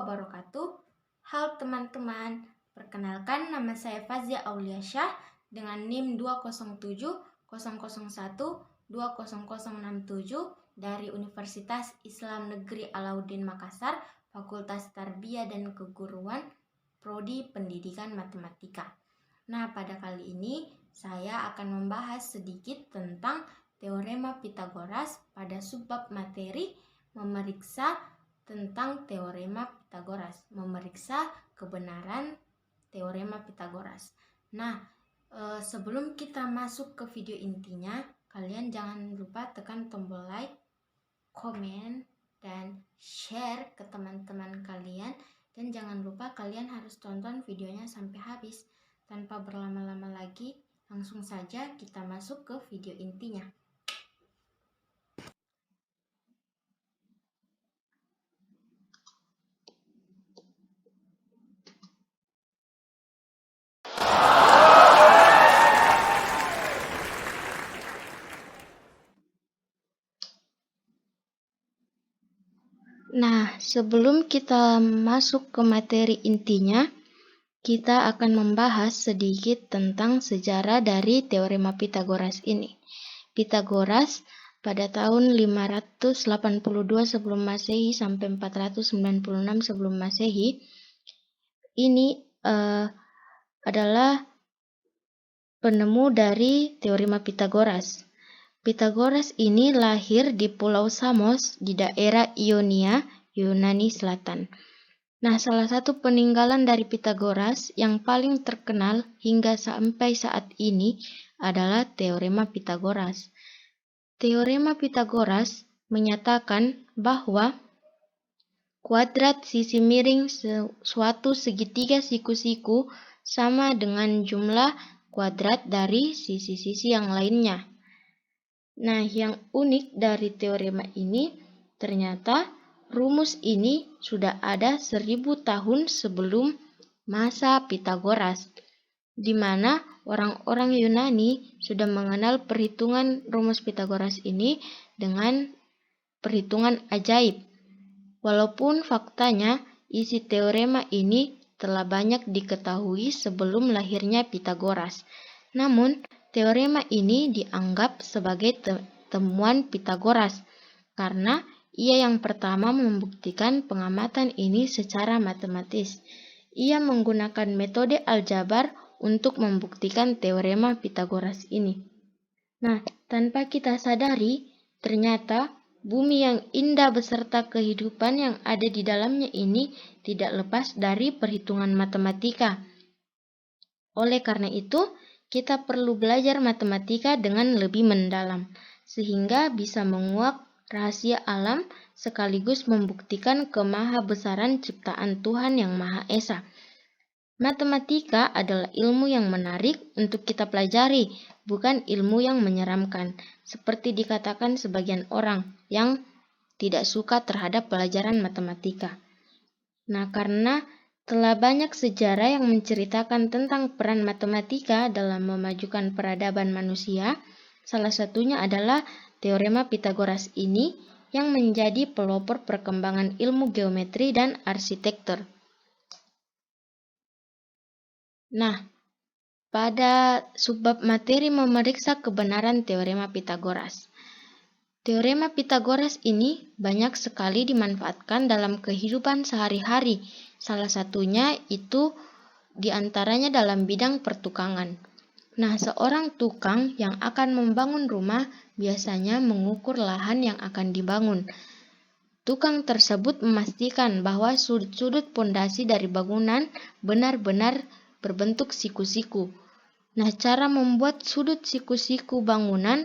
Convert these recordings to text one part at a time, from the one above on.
wabarakatuh. Halo teman-teman, perkenalkan nama saya Fazia Auliasyah dengan NIM 20700120067 dari Universitas Islam Negeri Alauddin Makassar, Fakultas Tarbiyah dan Keguruan, Prodi Pendidikan Matematika. Nah, pada kali ini saya akan membahas sedikit tentang teorema Pitagoras pada subbab materi memeriksa tentang teorema Pitagoras, memeriksa kebenaran teorema Pitagoras. Nah, sebelum kita masuk ke video intinya, kalian jangan lupa tekan tombol like, komen, dan share ke teman-teman kalian. Dan jangan lupa kalian harus tonton videonya sampai habis. Tanpa berlama-lama lagi, langsung saja kita masuk ke video intinya. Nah, sebelum kita masuk ke materi intinya, kita akan membahas sedikit tentang sejarah dari teorema Pitagoras ini. Pitagoras pada tahun 582 sebelum Masehi sampai 496 sebelum Masehi ini adalah penemu dari teorema Pitagoras. Pitagoras ini lahir di Pulau Samos di daerah Ionia, Yunani Selatan. Nah, salah satu peninggalan dari Pitagoras yang paling terkenal hingga sampai saat ini adalah teorema Pitagoras. Teorema Pitagoras menyatakan bahwa kuadrat sisi miring suatu segitiga siku-siku sama dengan jumlah kuadrat dari sisi-sisi yang lainnya. Nah, yang unik dari teorema ini, ternyata rumus ini sudah ada 1000 tahun sebelum masa Pitagoras, di mana orang-orang Yunani sudah mengenal perhitungan rumus Pitagoras ini dengan perhitungan ajaib. Walaupun faktanya isi teorema ini telah banyak diketahui sebelum lahirnya Pitagoras. Namun, teorema ini dianggap sebagai temuan Pitagoras karena ia yang pertama membuktikan pengamatan ini secara matematis. Ia menggunakan metode aljabar untuk membuktikan teorema Pitagoras ini. Nah, tanpa kita sadari, ternyata bumi yang indah beserta kehidupan yang ada di dalamnya ini tidak lepas dari perhitungan matematika. Oleh karena itu, kita perlu belajar matematika dengan lebih mendalam, sehingga bisa menguak rahasia alam sekaligus membuktikan kemahabesaran ciptaan Tuhan yang Maha Esa. Matematika adalah ilmu yang menarik untuk kita pelajari, bukan ilmu yang menyeramkan, seperti dikatakan sebagian orang yang tidak suka terhadap pelajaran matematika. Nah, karena telah banyak sejarah yang menceritakan tentang peran matematika dalam memajukan peradaban manusia, salah satunya adalah teorema Pitagoras ini yang menjadi pelopor perkembangan ilmu geometri dan arsitektur. Nah, pada subbab materi memeriksa kebenaran teorema Pitagoras. Teorema Pitagoras ini banyak sekali dimanfaatkan dalam kehidupan sehari-hari. Salah satunya itu diantaranya dalam bidang pertukangan. Nah, seorang tukang yang akan membangun rumah biasanya mengukur lahan yang akan dibangun. Tukang tersebut memastikan bahwa sudut-sudut pondasi dari bangunan benar-benar berbentuk siku-siku. Nah, cara membuat sudut siku-siku bangunan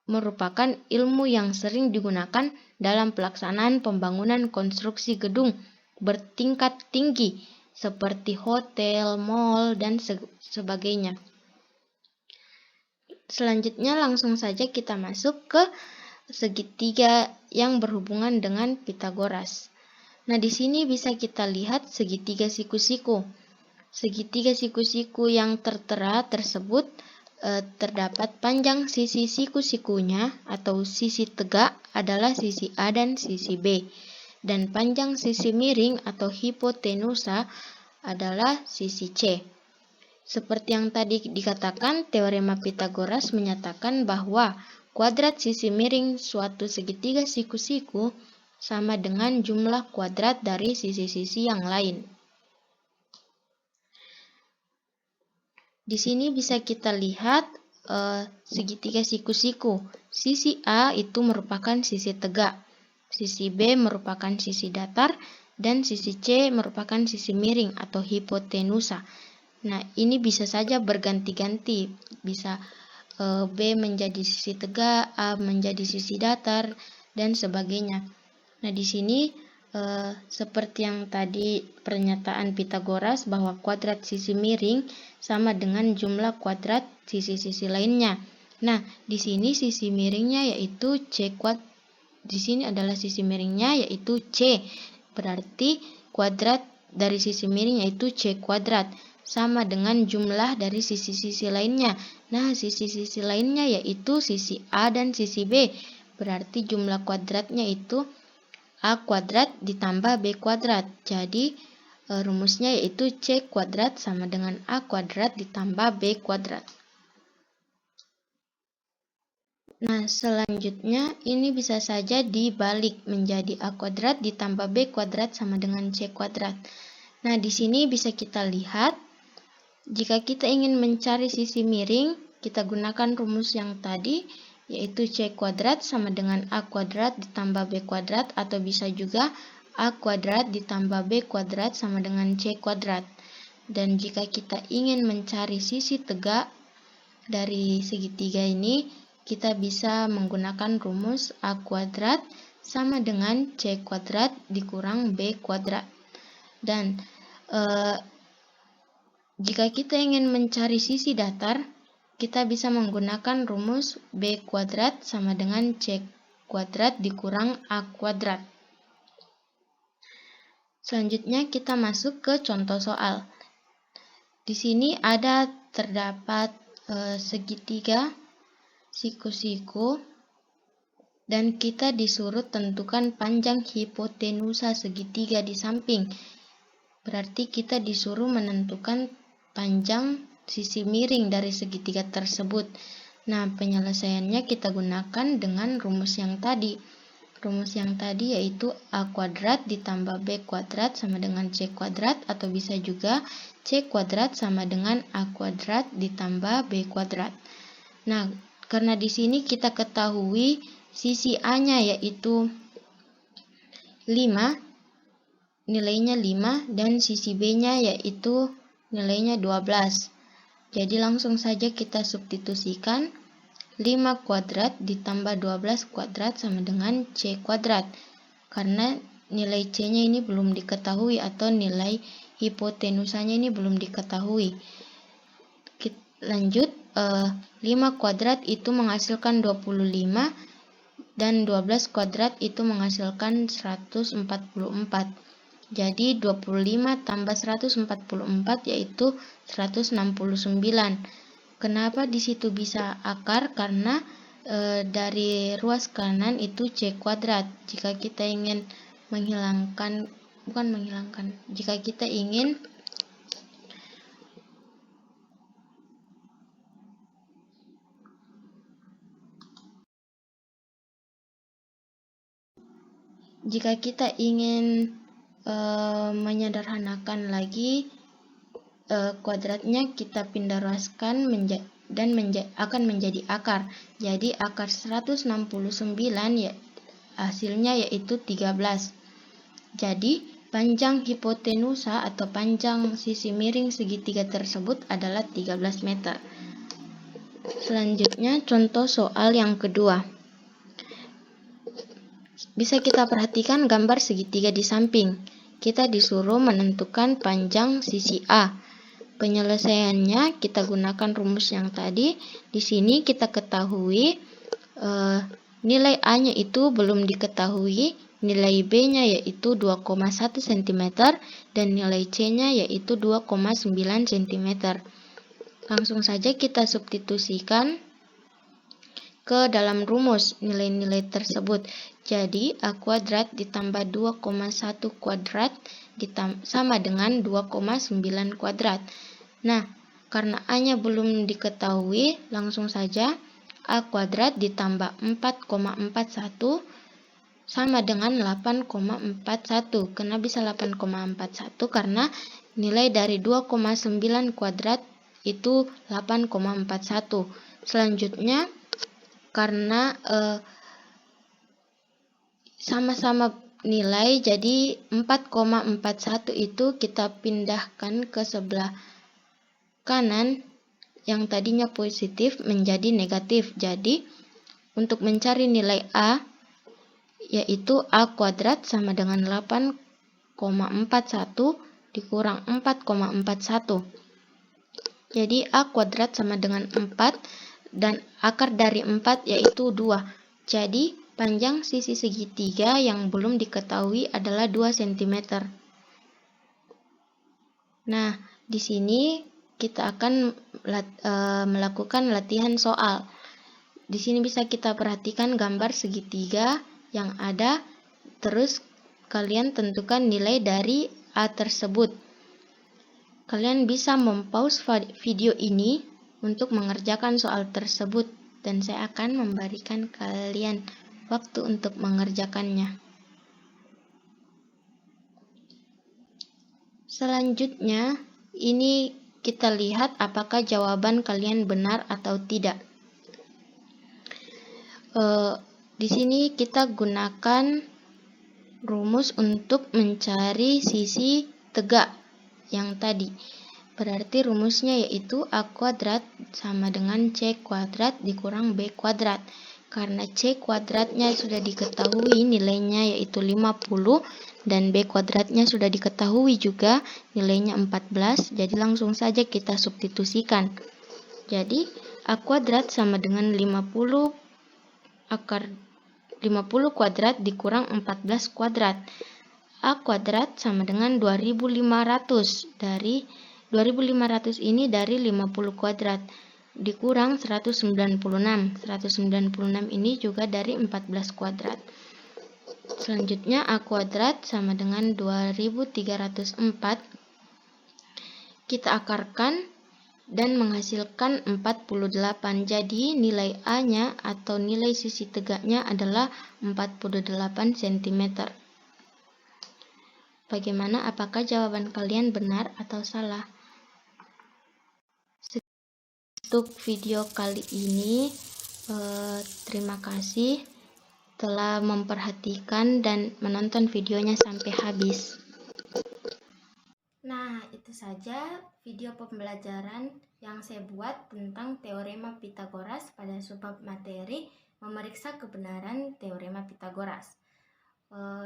merupakan ilmu yang sering digunakan dalam pelaksanaan pembangunan konstruksi gedung bertingkat tinggi seperti hotel, mall, dan sebagainya. Selanjutnya langsung saja kita masuk ke segitiga yang berhubungan dengan Pitagoras. Nah, di sini bisa kita lihat segitiga siku-siku. Segitiga siku-siku yang tertera tersebut terdapat panjang sisi siku-sikunya atau sisi tegak adalah sisi A dan sisi B. dan panjang sisi miring atau hipotenusa adalah sisi C. Seperti yang tadi dikatakan, teorema Pitagoras menyatakan bahwa kuadrat sisi miring suatu segitiga siku-siku sama dengan jumlah kuadrat dari sisi-sisi yang lain. Di sini bisa kita lihat segitiga siku-siku. Sisi A itu merupakan sisi tegak, sisi B merupakan sisi datar, dan sisi C merupakan sisi miring atau hipotenusa. Nah, ini bisa saja berganti-ganti, bisa B menjadi sisi tegak, A menjadi sisi datar, dan sebagainya. Nah, di sini seperti yang tadi pernyataan Pitagoras bahwa kuadrat sisi miring sama dengan jumlah kuadrat sisi-sisi lainnya. Nah, di sini sisi miringnya yaitu di sini adalah sisi miringnya yaitu C. Berarti kuadrat dari sisi miring yaitu C kuadrat sama dengan jumlah dari sisi-sisi lainnya. Nah, sisi-sisi lainnya yaitu sisi A dan sisi B. Berarti jumlah kuadratnya itu A kuadrat ditambah B kuadrat. Jadi, rumusnya yaitu C kuadrat sama dengan A kuadrat ditambah B kuadrat. Nah, selanjutnya ini bisa saja dibalik menjadi A kuadrat ditambah B kuadrat sama dengan C kuadrat. Nah, di sini bisa kita lihat jika kita ingin mencari sisi miring, kita gunakan rumus yang tadi, yaitu C kuadrat sama dengan A kuadrat ditambah B kuadrat, atau bisa juga A kuadrat ditambah B kuadrat sama dengan C kuadrat. Dan jika kita ingin mencari sisi tegak dari segitiga ini, kita bisa menggunakan rumus A kuadrat sama dengan C kuadrat dikurang B kuadrat. Dan jika kita ingin mencari sisi datar, kita bisa menggunakan rumus B kuadrat sama dengan C kuadrat dikurang A kuadrat. Selanjutnya kita masuk ke contoh soal. Di sini terdapat segitiga siku-siku dan kita disuruh tentukan panjang hipotenusa segitiga di samping. Berarti kita disuruh menentukan panjang sisi miring dari segitiga tersebut. Nah, penyelesaiannya kita gunakan dengan rumus yang tadi. Rumus yang tadi yaitu A kuadrat ditambah B kuadrat sama dengan C kuadrat, atau bisa juga C kuadrat sama dengan A kuadrat ditambah B kuadrat. Nah, karena di sini kita ketahui sisi A-nya yaitu 5, nilainya 5, dan sisi B-nya yaitu nilainya 12. Jadi langsung saja kita substitusikan 5 kuadrat ditambah 12 kuadrat sama dengan C kuadrat. Karena nilai C-nya ini belum diketahui atau nilai hipotenusanya ini belum diketahui. Lanjut, 5 kuadrat itu menghasilkan 25 dan 12 kuadrat itu menghasilkan 144. Jadi 25 tambah 144 yaitu 169. Kenapa di situ bisa akar? Karena dari ruas kanan itu C kuadrat. Jika kita ingin jika kita ingin menyederhanakan lagi kuadratnya, kita pindah ruaskan dan akan menjadi akar. Jadi akar 169 ya hasilnya yaitu 13. Jadi panjang hipotenusa atau panjang sisi miring segitiga tersebut adalah 13 meter. Selanjutnya contoh soal yang kedua. Bisa kita perhatikan gambar segitiga di samping. Kita disuruh menentukan panjang sisi A. Penyelesaiannya kita gunakan rumus yang tadi. Di sini kita ketahui nilai A-nya itu belum diketahui, nilai B-nya yaitu 2,1 cm dan nilai C-nya yaitu 2,9 cm. Langsung saja kita substitusikan. ke dalam rumus nilai-nilai tersebut. Jadi A kuadrat ditambah 2,1 kuadrat sama dengan 2,9 kuadrat. Nah, karena A-nya belum diketahui, langsung saja A kuadrat ditambah 4,41 sama dengan 8,41. Kenapa bisa 8,41? Karena nilai dari 2,9 kuadrat itu 8,41. Selanjutnya, karena sama-sama nilai, jadi 4,41 itu kita pindahkan ke sebelah kanan yang tadinya positif menjadi negatif. Jadi, untuk mencari nilai A, yaitu A kuadrat sama dengan 8,41 dikurang 4,41. Jadi A kuadrat sama dengan 4 dan akar dari 4 yaitu 2. Jadi panjang sisi segitiga yang belum diketahui adalah 2 cm. Nah, di sini kita akan melakukan latihan soal. Di sini bisa kita perhatikan gambar segitiga yang ada, terus kalian tentukan nilai dari A tersebut. Kalian bisa mempause video ini untuk mengerjakan soal tersebut, dan saya akan memberikan kalian waktu untuk mengerjakannya. Selanjutnya, ini kita lihat apakah jawaban kalian benar atau tidak. Di sini kita gunakan rumus untuk mencari sisi tegak yang tadi. Berarti rumusnya yaitu A kuadrat sama dengan C kuadrat dikurang B kuadrat. Karena C kuadratnya sudah diketahui nilainya yaitu 50 dan B kuadratnya sudah diketahui juga nilainya 14, jadi langsung saja kita substitusikan. Jadi A kuadrat sama dengan 50 kuadrat dikurang 14 kuadrat. A kuadrat sama dengan 2500. Dari 2500 ini dari 50 kuadrat dikurang 196. 196 ini juga dari 14 kuadrat. Selanjutnya A kuadrat sama dengan 2304. Kita akarkan dan menghasilkan 48. Jadi nilai A-nya atau nilai sisi tegaknya adalah 48 cm. Bagaimana, apakah jawaban kalian benar atau salah? Untuk video kali ini, terima kasih telah memperhatikan dan menonton videonya sampai habis. Nah, itu saja video pembelajaran yang saya buat tentang teorema Pitagoras pada subbab materi memeriksa kebenaran teorema Pitagoras.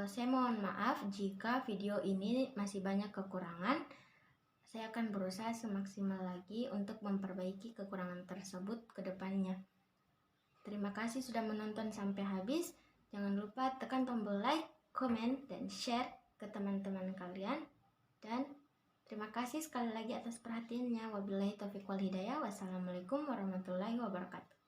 Saya mohon maaf jika video ini masih banyak kekurangan. Saya akan berusaha semaksimal lagi untuk memperbaiki kekurangan tersebut ke depannya. Terima kasih sudah menonton sampai habis. Jangan lupa tekan tombol like, komen, dan share ke teman-teman kalian. Dan terima kasih sekali lagi atas perhatiannya. Wabillahi taufiq wal hidayah. Wassalamualaikum warahmatullahi wabarakatuh.